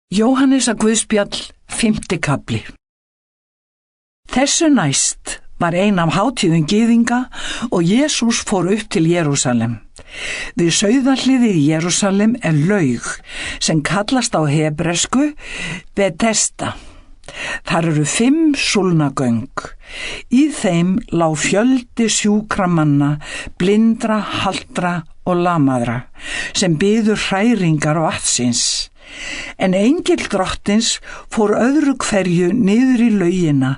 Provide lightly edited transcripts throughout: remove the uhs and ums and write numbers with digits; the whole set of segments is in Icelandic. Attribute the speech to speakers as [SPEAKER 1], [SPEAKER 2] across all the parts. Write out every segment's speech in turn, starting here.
[SPEAKER 1] Jóhannesar Guðspjall, 5. kafli. Þessu næst var ein af hátíðum gyðinga og Jesús fór upp til Jerúsalem. Við sauðahliðið í Jerúsalem er laug sem kallast á hebresku Betesda. Þar eru 5 súlnagöng. Í þeim lá fjöldi sjúkramanna, blindra, haltra og lamaðra sem biðu hræringar vatnsins. En engill drottins fór öðru hverju niður í laugina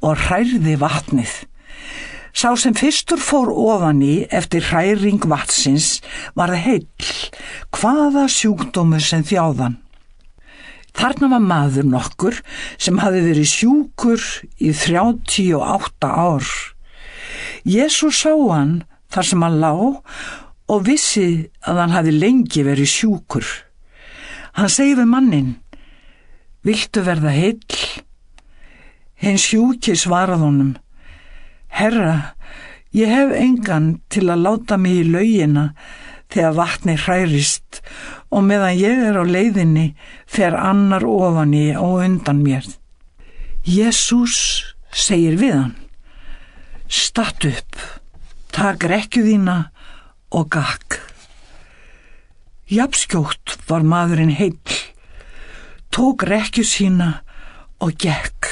[SPEAKER 1] og hrærði vatnið. Sá sem fyrstur fór ofan í eftir hræring vatnsins var heill, hvaða sjúkdómur sem þjáðan. Þarna var maður nokkur sem hafði verið sjúkur í 38 ár. Jesús sá hann þar sem hann lá og vissi að hann hafði lengi verið sjúkur. Hann segi við manninn: "Viltu verða heill?" Hinn sjúki svarað honum: "Herra, ég hef engan til að láta mig í laugina þegar vatnið hrærist og meðan ég er á leiðinni fer annar ofan í og undan mér." Jesús segir við hann: "Statt upp, tak rekkju þína og gakk." Jafnskjótt var maðurinn heill, tók rekkju sína og gekk.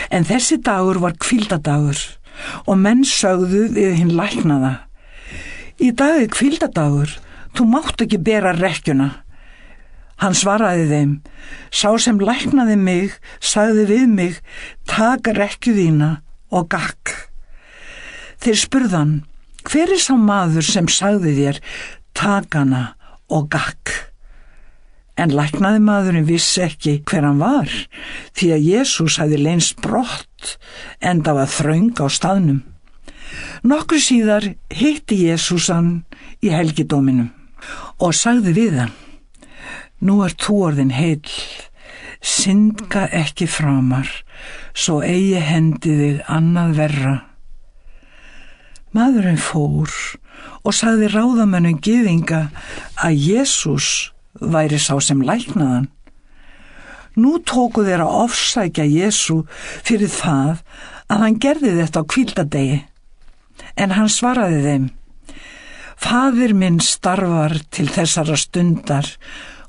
[SPEAKER 1] En þessi dagur var hvíldadagur og menn sögðu við hinn læknaða: "Í dag er hvíldadagur, þú mátt ekki bera rekkjuna." Hann svaraði þeim: "Sá sem læknaði mig sagði við mig: tak rekkju þína og gakk." Þeir spurðu hann: "Hver er sá maður sem sagði þér: tak hana og gakk?" En læknaði maðurinn vissi ekki hver hann var, því að Jesús hafði leynst brott, enda var þröng á staðnum. Nokkru síðar hitti Jesús hann í helgidóminum og sagði við hann: "Nú ert þú orðinn heill, syndga ekki framar, svo eigi hendi þig annað verra." Maðurinn fór og sagði ráðamönnum gyðinga að Jesús væri sá sem læknaðan. Nú tóku þeir að ofsækja Jesú fyrir það að hann gerði þetta á hvíldadegi. En hann svaraði þeim: "Faðir minn starfar til þessara stundar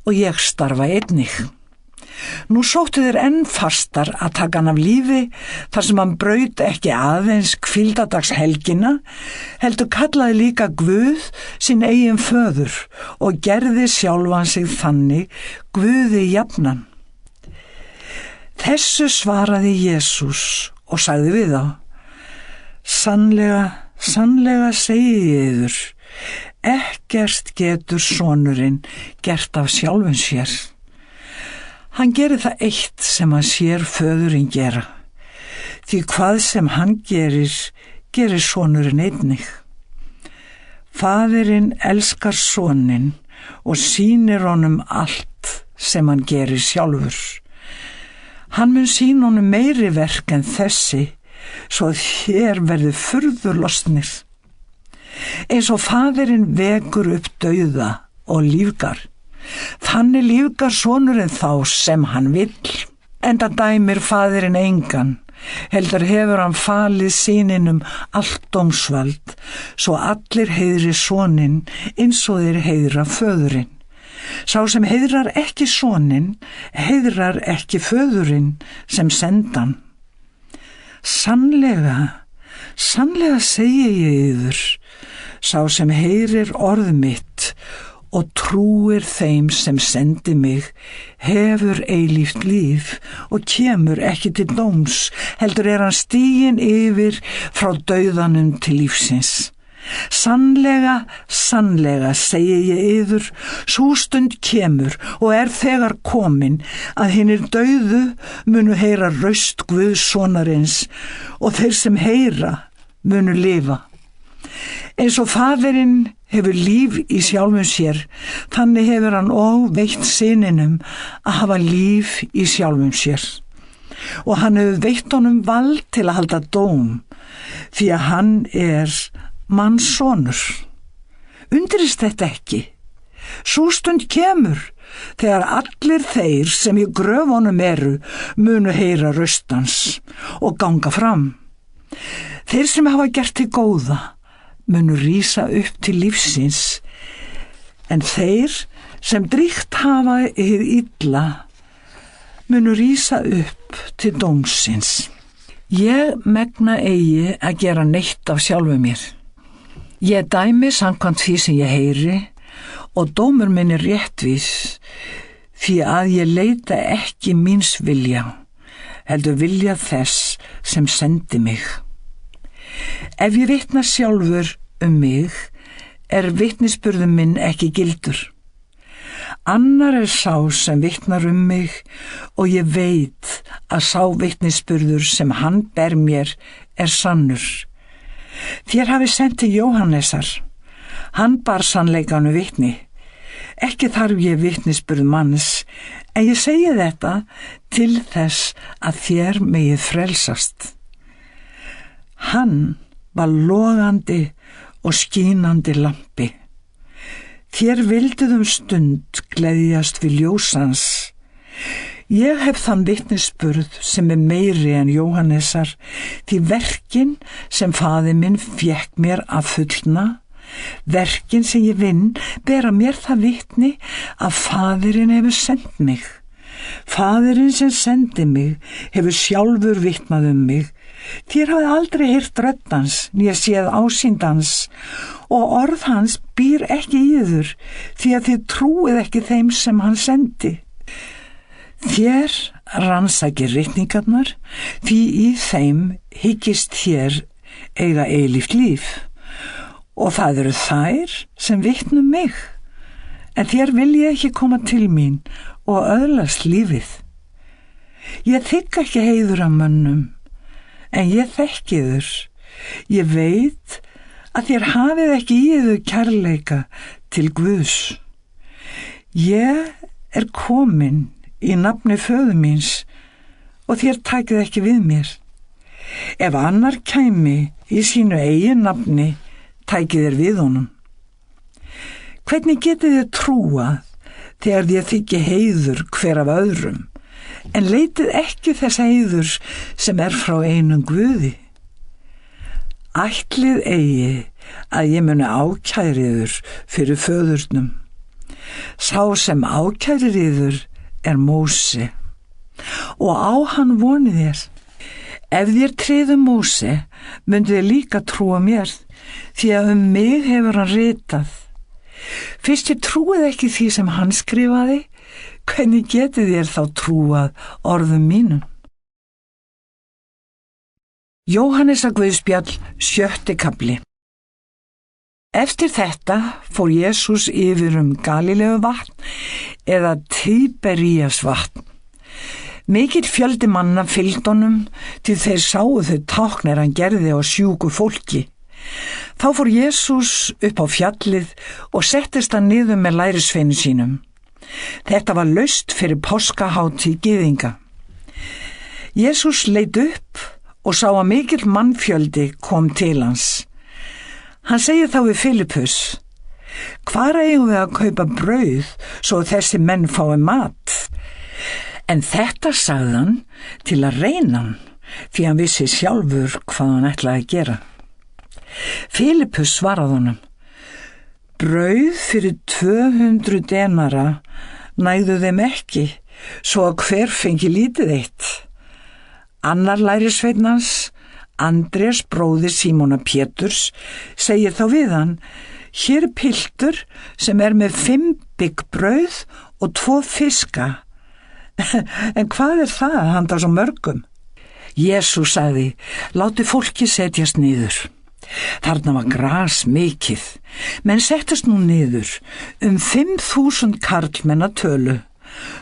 [SPEAKER 1] og ég starfa einnig." Nú sóttu þeir enn fastar að taka hann af lífi þar sem hann braut ekki aðeins hvíldadagshelgina, heldur kallaði líka Guð sinn eigin föður og gerði sjálfan sig þannig Guði jafnan. Þessu svaraði Jesús og sagði við þá: "Sannlega, sannlega segi ég yður, ekkert getur sonurinn gert af sjálfum sér. Hann gerir það eitt sem hann sér föðurinn gera, því hvað sem hann gerir, gerir sonurinn einnig. Faðirinn elskar soninn og sýnir honum allt sem hann gerir sjálfur. Hann mun sýna honum meiri verk en þessi, svo að þér verði furðu lostnir. Eins og faðirinn vekur upp dauða og lífgar, þannig lífgar sonurinn þá sem hann vill. Enda dæmir faðirinn engan, heldur hefur hann falið syninum allt dómsvald, svo allir heiðri soninn eins og þeir heiðra föðurinn. Sá sem heiðrar ekki soninn, heiðrar ekki föðurinn sem sendan. Sannlega, sannlega segi ég yður, sá sem heyrir orð mitt og trúir þeim sem sendi mig, hefur eilíft líf og kemur ekki til dóms, heldur er hann stiginn yfir frá dauðanum til lífsins. Sannlega, sannlega segi ég yður, sú stund kemur og er þegar komin að hinir dauðu munu heyra raust Guðs sonarins og þeir sem heyra munu lifa. Eins og faðirinn hefur líf í sjálfum sér, þannig hefur hann og veitt syninum að hafa líf í sjálfum sér. Og hann hefur veitt honum vald til að halda dóm, því að hann er mannssonur. Undrist þetta ekki. Sú stund kemur þegar allir þeir sem í gröfunum eru munu heyra röst hans og ganga fram. Þeir sem hafa gert til góða munu rísa upp til lífsins, en þeir sem dríkt hafa hið illa munu rísa upp til dómsins. Ég megna eigi að gera neitt af sjálfu mér. Ég dæmi samkvæmt því sem ég heyri og dómur minn er réttvís, því að ég leita ekki míns vilja, heldur vilja þess sem sendi mig. Ef ég vitna sjálfur mig, er vitnisburður minn ekki gildur. Annar er sá sem vitnar mig og ég veit að sá vitnisburður sem hann ber mér er sannur. Þér hafi sent til Jóhannesar. Hann bar sannleikanu vitni. Ekki þarf ég vitnisburð manns, en ég segi þetta til þess að þér megið frelsast. Hann var logandi og skínandi lampi. Þér vilduð stund gleðjast við ljósans. Ég hef þann vitnisburð sem er meiri en Jóhannesar, því verkin sem faðir minn fékk mér að fullna, verkin sem ég vinn, bera mér það vitni að faðirinn hefur sendt mig. Faðirinn sem sendi mig hefur sjálfur vitnað mig. Þér hafið aldrei heyrt rödd hans, né séð ásýnd hans, og orð hans býr ekki í yður, því að þið trúið ekki þeim sem hann sendi. Þér rannsakið ritningarnar, því í þeim hyggist þér eiga eilíft líf, og það eru þær sem vitnum mig, en þér vilja ekki koma til mín og öðlast lífið. Ég þigg ekki heiður af mönnum, en ég þekki yður. Ég veit að þér hafið ekki í yður kærleika til Guðs. Ég er komin í nafni föður míns og þér takið ekki við mér. Ef annar kæmi í sínu eigin nafni, tækið þér við honum. Hvernig getið þið trúað þegar þið þykki heiður hver af öðrum, en leitið ekki þess heiðurs sem er frá einum Guði? Ætlið eigi að ég muni ákæriður fyrir föðurnum. Sá sem ákæriður er Móse, og á hann vonið þér. Ef þér tryðu Móse, myndið þér líka trúa mér, því að mig hefur hann ritað. Fyrst ég trúið ekki því sem hann skrifaði, hvernig getið þér þá trúað orðum mínum? Jóhannesar Guðspjall, 7. kafli. Eftir þetta fór Jesús yfir Galileu vatn eða Tíberías vatn. Mikill fjöldi manna fylgdi honum, til þeir sáu þau tákn hann gerði á sjúku fólki. Þá fór Jesús upp á fjallið og settist hann niður með lærisveinum sínum. Þetta var laust fyrir páskahátíð gyðinga. Jesús leit upp og sá að mikill mannfjöldi kom til hans. Hann segir þá við Filippus: hvar eigum við að kaupa brauð svo þessi menn fái mat? En þetta sagði hann til að reyna hann, því hann vissi sjálfur hvað hann ætlaði að gera. Filippus svaraði honum: brauð fyrir 200 denara nægðu þeim ekki, svo að hver fengi lítið eitt. Annar lærisveinn hans, Andrés bróðir Símona Péturs, segir þá við hann: hér er piltur sem er með 5 byggbrauð og 2 fiska. En hvað er það handa svo mörgum? Jesús sagði: láti fólki setjast niður. Þarna var gras mikið, menn settast nú niður 5.000 karlmenn að tölu.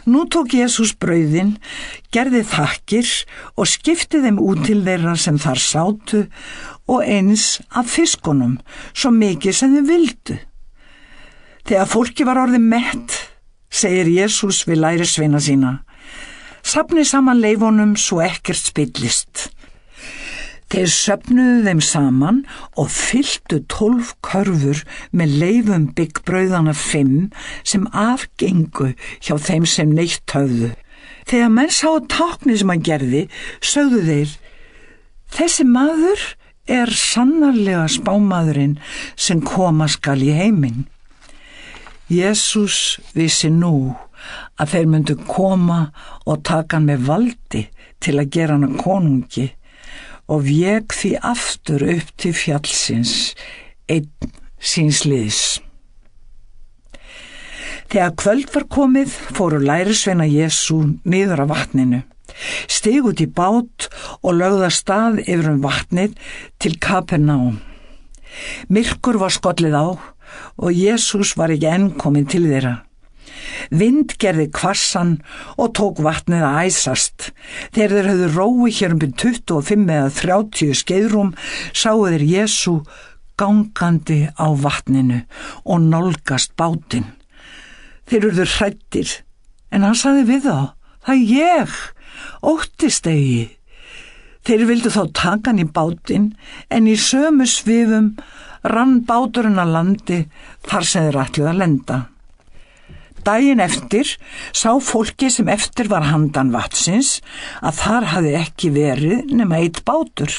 [SPEAKER 1] Nú tók Jesús brauðin, gerði þakkir og skipti þeim út til þeirra sem þar sátu, og eins af fiskunum, svo mikið sem þau vildu. Þegar fólki var orðið mett, segir Jesús við lærisveina sína: safnið saman leifunum svo ekkert spillist. Þeir söfnuðu þeim saman og fylltu 12 körfur með leifum byggbrauðana 5 sem afgengu hjá þeim sem neitt höfðu. Þegar menn sáu táknið sem hann gerði, sögðu þeir: Þessi maður er sannarlega spámaðurinn sem koma skal í heiminn. Jesús vissi nú að þeir myndu koma og taka hann með valdi til að gera hann að konungi og vék því aftur upp til fjallsins, einn síns liðs. Þegar kvöld var komið, fóru lærisveina Jesú niður af vatninu, stigu út í bát og lögðu af stað yfir vatnið til Kapernaum. Myrkur var skollið á og Jesús var ekki enn kominn til þeirra. Vind gerði hvassan og tók vatnið að æsast. Þegar þeir höfðu róið hér 25 eða 30 skeiðrúm, sáu þeir Jesú gangandi á vatninu og nálgast bátinn. Þeir urðu hræddir, en hann sagði við þá: Það er ég, óttist eigi. Þeir vildu þá taka hann í bátinn, en í sömu svifum rann báturinn að landi þar sem þeir ætluðu að lenda. Daginn eftir sá fólki sem eftir var handan vatnsins að þar hafði ekki verið nema einn bátur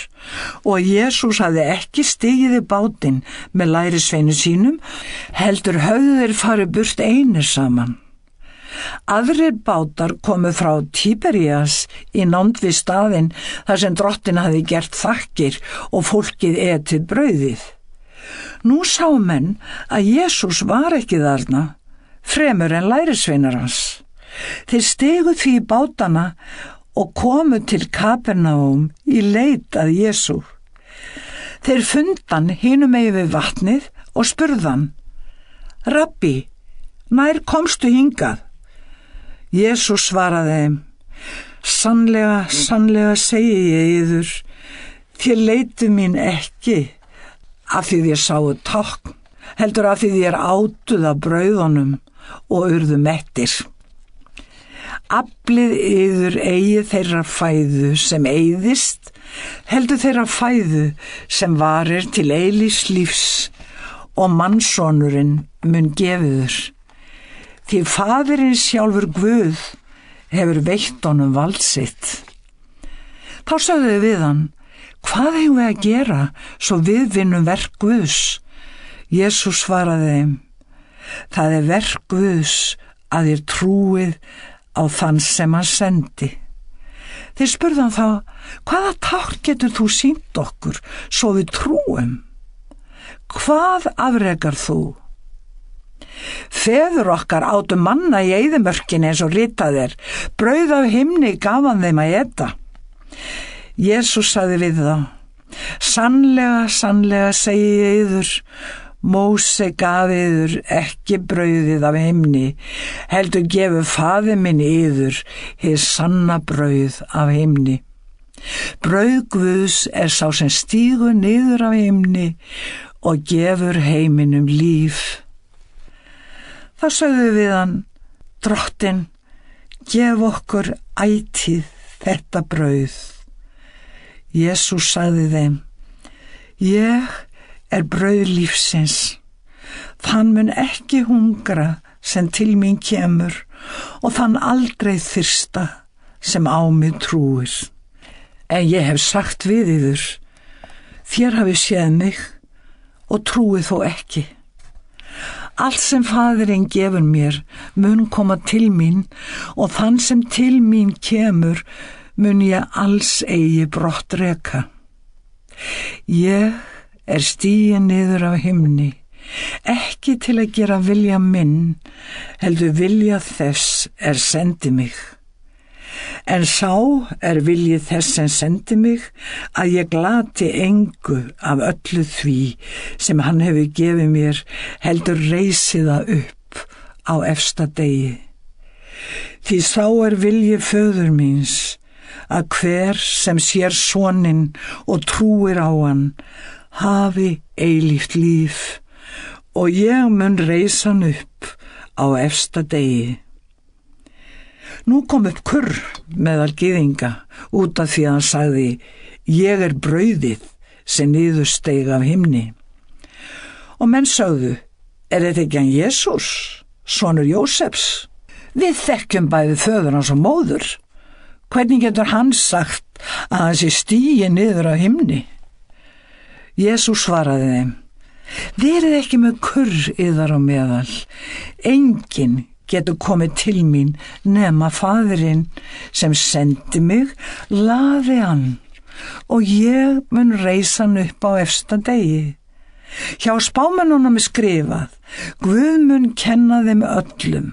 [SPEAKER 1] og Jesús hafði ekki stigið í bátinn með lærisveinu sínum, heldur höfðu þeir farið burt einir saman. Aðrir bátar komu frá Tíberías í nánd við staðinn þar sem drottin hafði gert þakkir og fólkið etið brauðið. Nú sá menn að Jesús var ekki þarna, fremur en lærisveinar hans. Þeir stigu því í bátana og komu til Kapernaum í leit að Jesú. Þeir fundan hinum megin við vatnið og spurðan: Rabbi, nær komstu hingað? Jesús svaraði þeim: Sannlega, sannlega segi ég yður, þér leituð mín ekki af því þér sáu tákn, heldur af því þér átuð af brauðunum og urðu mettir. Aflið yður eigið þeirra fæðu sem eyðist, heldur þeirra fæðu sem varir til eilífs lífs, og mannssonurinn mun gefiður. Því faðirinn sjálfur Guð hefur veitt honum vald sitt. Þá sögðu þau við hann: Hvað eigum við að gera svo við vinnum verk Guðs? Jesús svaraði þeim: Það er verk Guðs að þér trúið á þann sem hann sendi. Þeir spurðu hann þá: Hvaða tákn getur þú sýnt okkur svo við trúum? Hvað afrekar þú? Feður okkar átu manna í eyðimörkinni eins og ritað er, brauð af himni gaf hann þeim að éta. Jesús sagði við þá: Sannlega, sannlega segi ég yður, Móse gaf yður ekki brauðið af himni, heldur gefur faðir minn yður hið sanna brauð af himni. Brauð Guðs er sá sem stígur niður af himni og gefur heiminum líf. Þá sögðu við hann: Drottinn, gef okkur ætíð þetta brauð. Jesús sagði þeim: Ég er brauð lífsins. Þann mun ekki hungra sem til mín kemur og þann aldrei þyrsta sem á mig trúir. En ég hef sagt við yður: Þér hafið séð mig og trúið þó ekki. Allt sem faðirinn gefur mér mun koma til mín og þann sem til mín kemur mun ég alls eigi brott reka. Ég er stiginn niður af himni, ekki til að gera vilja minn, heldur vilja þess er sendi mig. En sá er vilji þess sem sendi mig, að ég glati engu af öllu því sem hann hefur gefið mér, heldur reisi það upp á efsta degi. Því sá er vilji föður míns, að hver sem sér soninn og trúir á hann, hafi eilíft líf, og ég mun reisa hann upp á efsta degi. Nú kom upp kurr meðal gyðinga út af því að hann sagði: Ég brauðið sem niðursteig af himni. Og menn sögðu, þetta ekki hann Jesús, sonur Jósefs? Við þekkjum bæði föður hans og móður. Hvernig getur hann sagt að hann sé stigið niður af himni? Jesús svaraði þeim, verið ekki með kurr yðar á meðal. Enginn getur komið til mín nema Faðirinn sem sendi mig laði hann, og ég mun reisa hann upp á efsta degi. Hjá spámennunum skrifað, Guð mun kenna þeim öllum.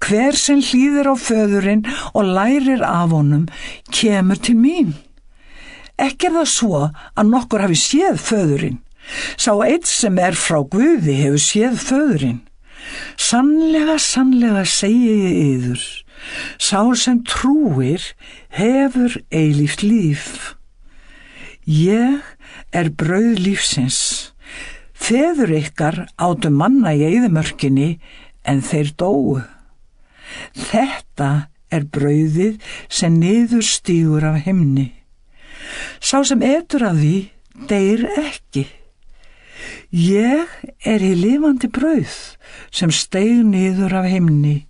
[SPEAKER 1] Hver sem hlýðir á föðurinn og lærir af honum kemur til mín. Ekki það svo að nokkur hafi séð föðurinn. Sá einn sem frá Guði hefur séð föðurinn. Sannlega, sannlega segi ég yður, sá sem trúir hefur eilíft líf. Ég brauð lífsins. Feður ykkar átu manna í eyðimörkinni en þeir dóu. Þetta brauðið sem niðurstígur af himni. Sá sem etur af því deyr ekki. Ég hið lifandi brauð sem steig niður af himni.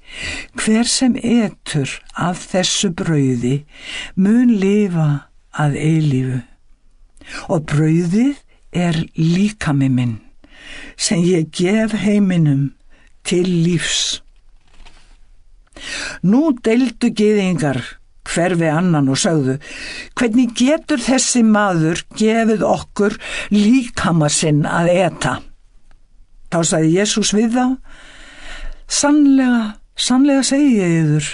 [SPEAKER 1] Hver sem etur af þessu brauði mun lifa að eilífu. Og brauðið líkami minn sem ég gef heiminum til lífs. Nú deildu gyðingar hver við annan og sögðu, hvernig getur þessi maður gefið okkur líkama sinn að eta? Þá sagði Jesús við þá, sannlega, sannlega segi ég yður,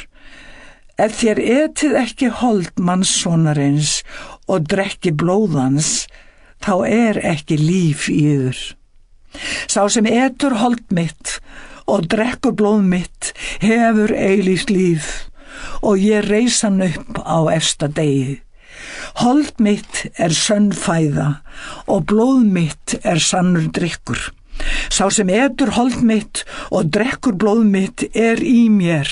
[SPEAKER 1] ef þér etið ekki hold mannssonarins og drekki blóðans, þá ekki líf í yður. Sá sem etur hold mitt og drekkur blóð mitt hefur eilíft líf, og ég reisa hann upp á efsta degi. Hold mitt sönn fæða og blóð mitt sannur drykkur. Sá sem etur hold mitt og drekkur blóð mitt í mér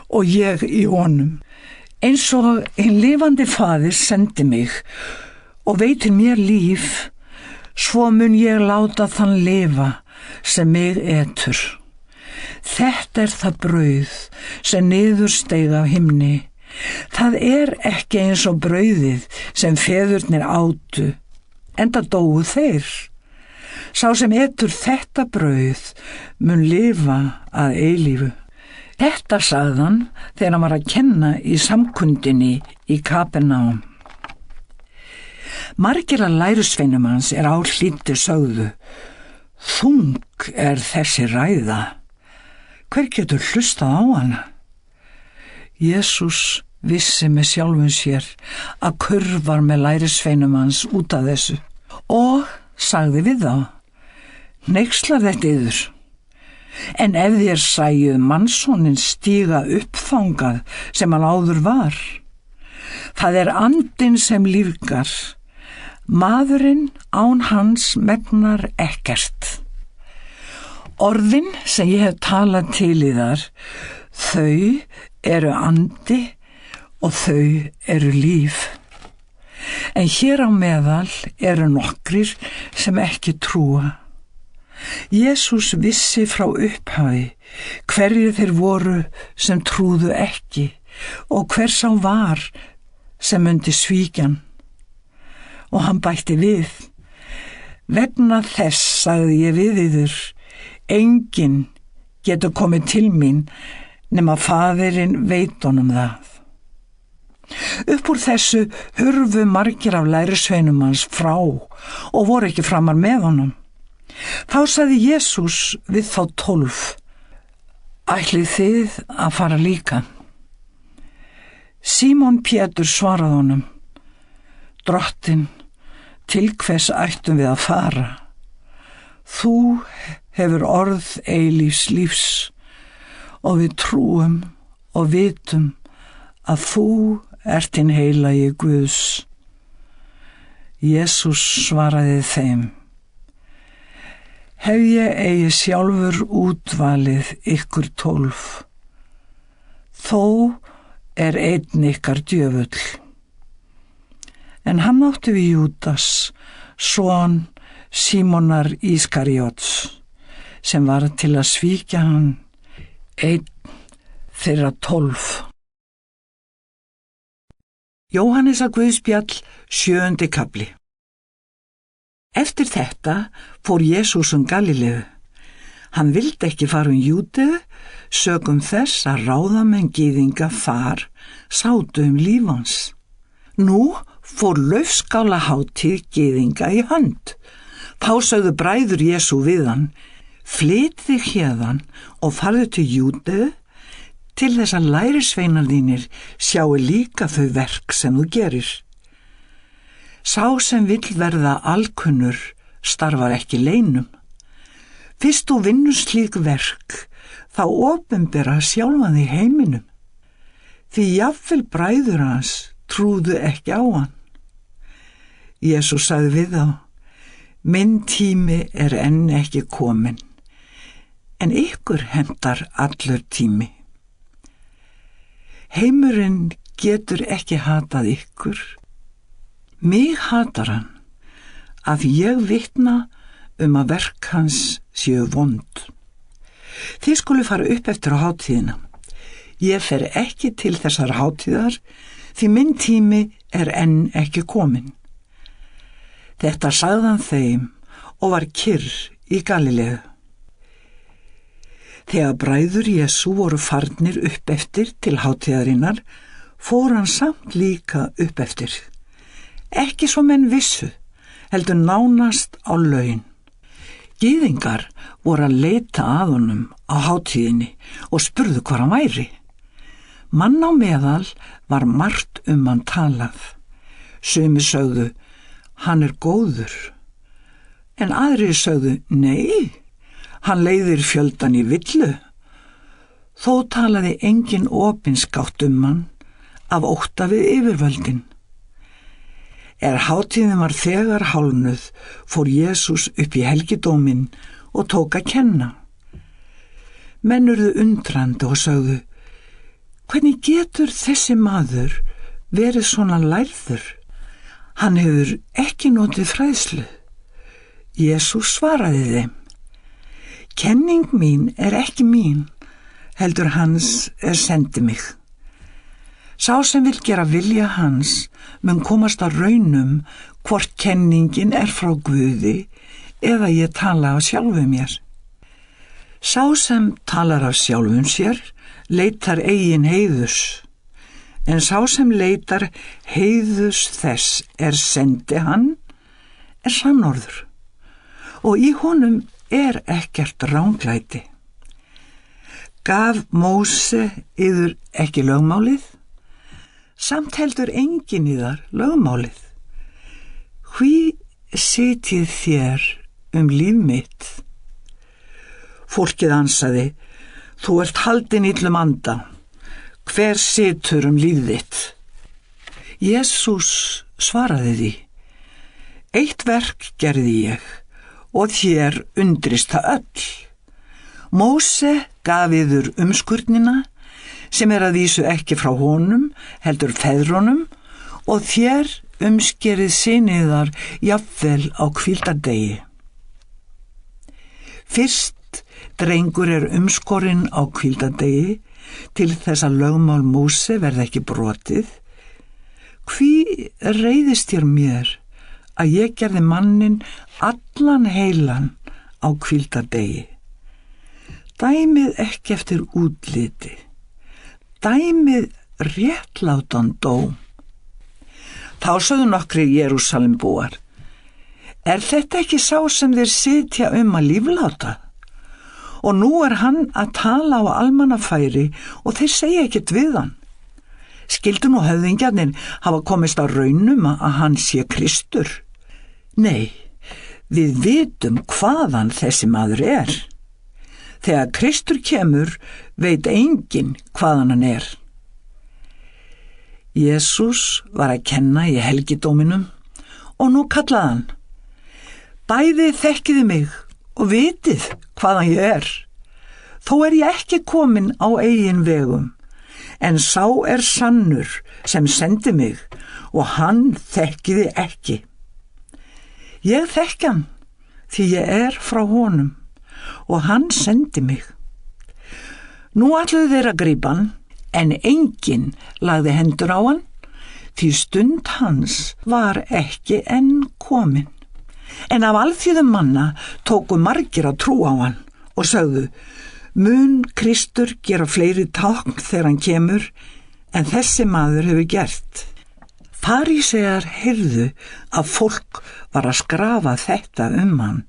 [SPEAKER 1] og ég í honum. Eins og hinn lifandi Faðir sendi mig og veitir mér líf, svo mun ég láta þann lifa sem mig etur. Þetta það brauð sem niðursteig af himni. Það ekki eins og brauðið sem feðurnir átu, enda dóu þeir. Sá sem etur þetta brauð mun lifa að eilífu. Þetta sagði hann þegar hann var að kenna í samkundinni í Kapernaum. Margir af lærisveinum hans áhlýddir sögðu, þung þessi ræða. Hver getur hlustað á hana? Jesús vissi með sjálfum sér að kurr var með lærisveinum hans út af þessu og sagði við þá, hneykslar þetta yður. En ef þér sæjuð mannssoninn stíga upp þangað sem hann áður var, það andinn sem lífgar, maðurinn án hans megnar ekkert. Orðin sem ég hef talað til yðar, þau andi og þau líf. En hér á meðal nokkrir sem ekki trúa. Jesús vissi frá upphafi hverjir þeir voru sem trúðu ekki og hver sá var sem myndi svíkja hann. Og hann bætti við, vegna þess sagði ég við yður, enginn getur komið til mín nema Faðirinn veit honum það. Upp úr þessu hurfu margir af lærisveinum hans frá og voru ekki framar með honum. Þá sagði Jesús við þá 12, ætlið þið að fara líka? Símon Pétur svaraði honum, Drottinn, til hvers ættum við að fara? Þú hefur orð eilífs lífs og við trúum og vitum að þú hinn heilagi Guðs. Jesús svaraði þeim, hef ég eigi sjálfur útvalið ykkur 12, þó einn ykkar djöfull. en hann átti við Júdas, son Símonar Ískariots, sem var til að svíkja hann, einn þeirra 12. Jóhannesar Guðspjall, 7. kafli. Eftir þetta fór Jesús Galileu. Hann vildi ekki fara Júdeu, sökum þess að ráðamenn gyðinga sátu líf hans. Nú fór laufskálahátíð gyðinga í hönd. Þá sögðu bræður Jesú við hann: flyt þig héðan og farðu til Júdeu, til þess að lærisveinar þínir sjáu líka þau verk sem þú gerir. Sá sem vill verða alkunnur starfar ekki leynum. Fyrst þú vinnur slík verk, þá opinbera sjálfan þig heiminum. Því jafnvel bræður hans trúðu ekki á hann. Jesús sagði við þá: minn tími er enn ekki kominn, en ykkur hentar allur tími. Heimurinn getur ekki hatað ykkur. Mig hatar hann, að ég vitna að verk hans séu vond. Þið skulu fara upp eftir á hátíðina. Ég fer ekki til þessar hátíðar, því minn tími er enn ekki kominn. Þetta sagði hann þeim og var kyrr í Galileu. Þegar bræður Jesú voru farnir upp eftir til hátíðarinnar, fór hann samt líka upp eftir. Ekki svo menn vissu, heldur nánast á laun. Gyðingar voru að leita að honum á hátíðinni og spurðu hvar hann væri. Mann á meðal var margt hann talað. Sumir sögðu: hann er góður. En aðrir sögðu: nei, hann leiðir fjöldan í villu. Þó talaði engin opinskátt hann af ótta við yfirvöldin. Hátíðin var þegar hálfnuð, fór Jesús upp í helgidóminn og tók að kenna. Menn urðu undrandi og sögðu: hvernig getur þessi maður verið svona lærður? Hann hefur ekki notið fræðslu. Jesús svaraði þeim: kenning mín er ekki mín, heldur hans sendi mig. Sá sem vill gera vilja hans mun komast að raunum hvort kenningin er frá Guði eða ég tala af sjálfum mér. Sá sem talar af sjálfum sér leitar eigin heiðurs, en sá sem leitar heiðurs þess sendi hann sannorður, og í honum ekkert ranglæti. Gaf Móse yður ekki lögmálið? Samt heldur enginn yðar lögmálið. Hví sitjið þér líf mitt? Fólkið ansaði: þú ert haldin illum anda. Hver situr líf þitt? Jesús svaraði því: eitt verk gerði ég, og þér undrist það öll. Móse gaf yður umskurnina, sem að vísu ekki frá honum, heldur feðrunum, og þér umskerið syniðar jafnvel á hvíldardegi. Fyrst drengur umskorinn á hvíldardegi, til þess að lögmál Móse verði ekki brotið. Hví reiðist þér mér að ég gerði manninn allan heilan á hvíldardegi? Dæmið ekki eftir útliti, dæmið réttlátan dóm. Þá sögðu nokkrir Jerúsalembúar: er þetta ekki sá sem þeir sitja að lífláta? Og nú hann að tala á almannafæri og þeir segja ekkert við hann. Skyldu nú höfðingjarnir hafa komist á raunum að hann sé Kristur? Nei, við vitum hvaðan þessi maður er. Þegar Kristur kemur, veit enginn hvaðan hann er. Jesús var að kenna í helgidóminum og nú kallaði hann: bæði þekkiði mig og vitið hvaðan ég er. Þó ég ekki komin á eigin vegum, en sá er sannur sem sendi mig og hann þekkiði ekki. Ég þekki hann því ég er frá honum og hann sendi mig. Nú ætluðu þeir að grípa hann, en enginn lagði hendur á hann, því stund hans var ekki enn komin. En af alþýðum manna tóku margir að trú á hann og sögðu: mun Kristur gera fleiri tákn þegar hann kemur en þessi maður hefur gert. Farísear heyrðu að fólk var að skrafa þetta hann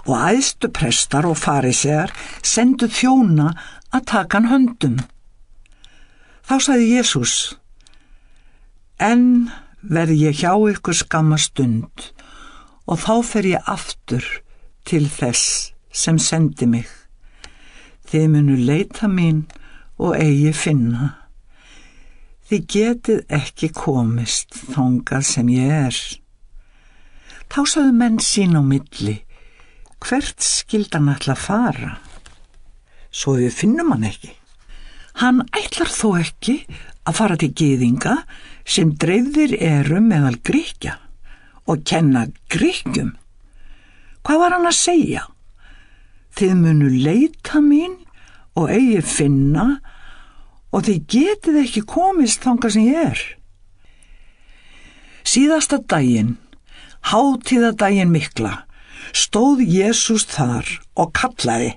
[SPEAKER 1] og æðstu prestar og farísear sendu þjóna að taka hann höndum. Þá sagði Jesús: enn verð ég hjá ykkur skamma stund og þá fer ég aftur til þess sem sendi mig. Þið munu leita mín og eigi finna. Þið getið ekki komist þangað sem ég er. Þá sagði menn sín á milli: hvert skyldi hann ætla að fara? Svo við finnum hann ekki. Hann ætlar þó ekki að fara til gyðinga sem dreifðir eru meðal Grikkja og kenna Grikkjum. Hvað var hann að segja? Þið munu leita mín og eigi finna og þið getið ekki komist þangað sem ég er. Síðasta daginn, hátíðadaginn mikla, stóð Jesús þar og kallaði: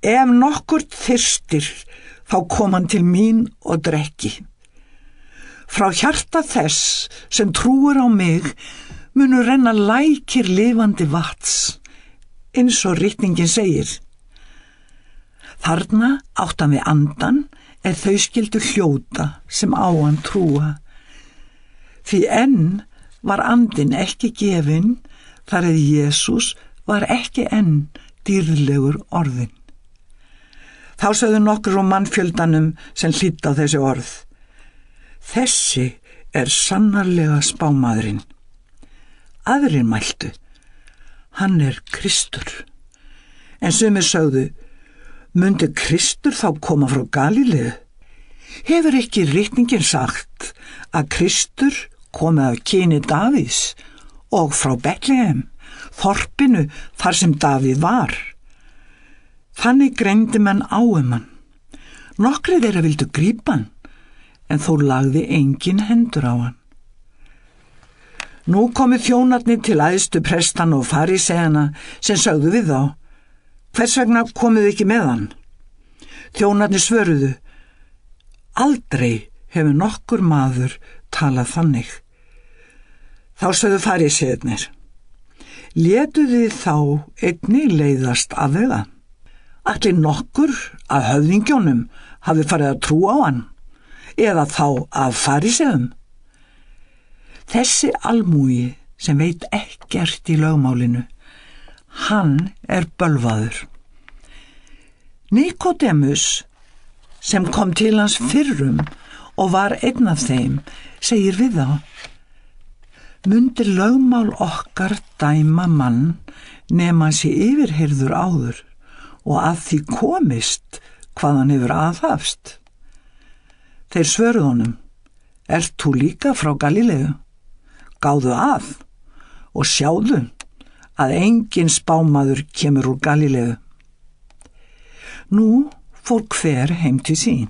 [SPEAKER 1] ef nokkur þyrstir, þá kom hann til mín og drekki. Frá hjarta þess sem trúir á mig munu renna lækir lifandi vatns, eins og ritningin segir. Þarna átti hann við andan þau skildu hljóta sem á hann trúa. Því enn var andinn ekki gefinn þar eða Jesús var ekki enn dýrlegur orðinn. Þá sögðu nokkur úr mannfjöldanum sem hlýddu á þessi orð: þessi er sannarlega spámaðurinn. Aðrir mæltu: hann er Kristur. En sumir sögðu: mundi Kristur þá koma frá Galíleu? Hefur ekki ritningin sagt að Kristur komi af kyni Davíðs og frá Betlehem, þorpinu þar sem Davíð var? Þannig greindi menn á hann. Nokkrir þeirra vildu grípa hann, en þó lagði enginn hendur á hann. Nú komu þjónarnir til æðstu prestana og faríseana sem sögðu við þá: hvers vegna komuð ekki með hann? Þjónarnir svöruðu: aldrei hefur nokkur maður talað þannig. Þá sögðu farísearnir: létu þið þá einnig leiðast af þeirra? Ætli nokkur af höfðingjónum hafi farið að trúa á hann, eða þá af faríseum? Þessi almúgi sem veit ekkert í lögmálinu, hann er bölvaður. Nikodémus, sem kom til hans fyrrum og var einn af þeim, segir við þá: mundi lögmál okkar dæma mann nema hann sé yfirheyrður áður og að því komist hvað hann hefur aðhafst? Þeir svöruðu honum: ert þú líka frá Galíleu? Gáðu að og sjáðu að engin spámaður kemur úr Galíleu. Nú fór hver heim til sín.